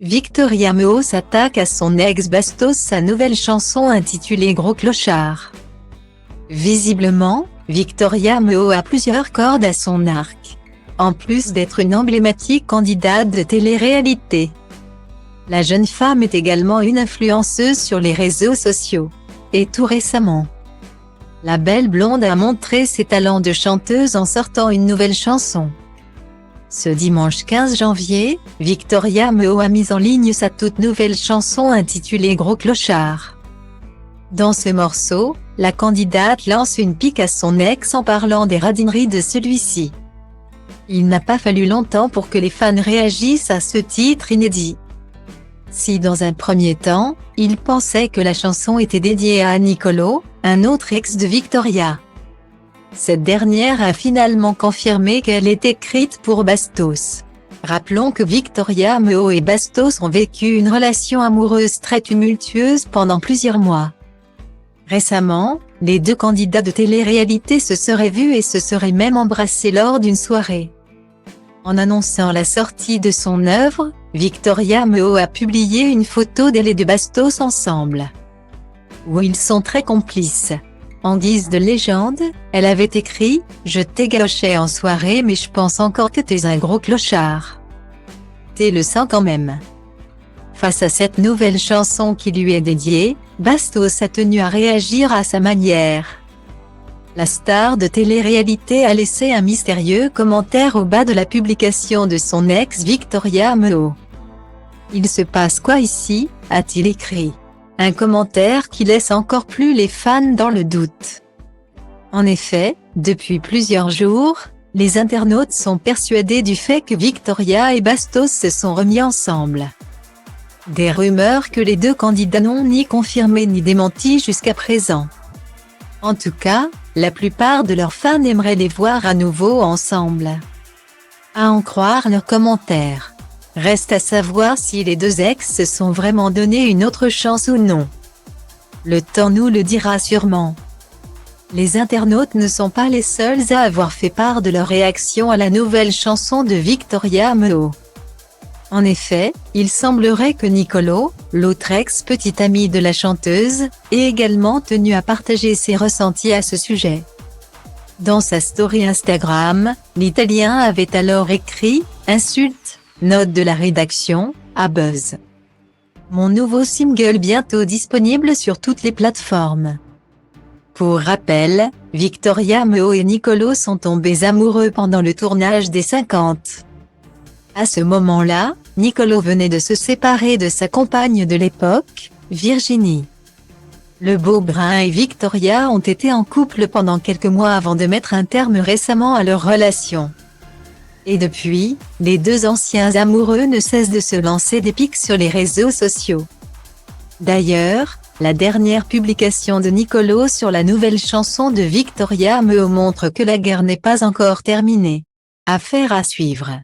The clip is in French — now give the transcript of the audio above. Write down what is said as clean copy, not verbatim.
Victoria Meault s'attaque à son ex Bastos. Sa nouvelle chanson intitulée Gros Clochard. Visiblement, Victoria Meault a plusieurs cordes à son arc. En plus d'être une emblématique candidate de télé-réalité, la jeune femme est également une influenceuse sur les réseaux sociaux. Et tout récemment, la belle blonde a montré ses talents de chanteuse en sortant une nouvelle chanson. Ce dimanche 15 janvier, Victoria Meault a mis en ligne sa toute nouvelle chanson intitulée Gros Clochard. Dans ce morceau, la candidate lance une pique à son ex en parlant des radineries de celui-ci. Il n'a pas fallu longtemps pour que les fans réagissent à ce titre inédit. Si dans un premier temps, ils pensaient que la chanson était dédiée à Nicolo, un autre ex de Victoria, cette dernière a finalement confirmé qu'elle est écrite pour Bastos. Rappelons que Victoria Meault et Bastos ont vécu une relation amoureuse très tumultueuse pendant plusieurs mois. Récemment, les deux candidats de télé-réalité se seraient vus et se seraient même embrassés lors d'une soirée. En annonçant la sortie de son œuvre, Victoria Meault a publié une photo d'elle et de Bastos ensemble, où ils sont très complices. En guise de légende, elle avait écrit « Je t'ai galoché en soirée mais je pense encore que t'es un gros clochard. T'es le sang quand même ». Face à cette nouvelle chanson qui lui est dédiée, Bastos a tenu à réagir à sa manière. La star de télé-réalité a laissé un mystérieux commentaire au bas de la publication de son ex Victoria Meault. « Il se passe quoi ici ?» a-t-il écrit. Un commentaire qui laisse encore plus les fans dans le doute. En effet, depuis plusieurs jours, les internautes sont persuadés du fait que Victoria et Bastos se sont remis ensemble. Des rumeurs que les deux candidats n'ont ni confirmées ni démenties jusqu'à présent. En tout cas, la plupart de leurs fans aimeraient les voir à nouveau ensemble. À en croire leurs commentaires. Reste à savoir si les deux ex se sont vraiment donné une autre chance ou non. Le temps nous le dira sûrement. Les internautes ne sont pas les seuls à avoir fait part de leur réaction à la nouvelle chanson de Victoria Meault. En effet, il semblerait que Nicolo, l'autre ex-petit ami de la chanteuse, ait également tenu à partager ses ressentis à ce sujet. Dans sa story Instagram, l'Italien avait alors écrit « Insulte ». Note de la rédaction, à Buzz. Mon nouveau single bientôt disponible sur toutes les plateformes. Pour rappel, Victoria Meault et Nicolo sont tombés amoureux pendant le tournage des 50. À ce moment-là, Nicolo venait de se séparer de sa compagne de l'époque, Virginie. Le beau brun et Victoria ont été en couple pendant quelques mois avant de mettre un terme récemment à leur relation. Et depuis, les deux anciens amoureux ne cessent de se lancer des pics sur les réseaux sociaux. D'ailleurs, la dernière publication de Nicolo sur la nouvelle chanson de Victoria Meault montre que la guerre n'est pas encore terminée. Affaire à suivre.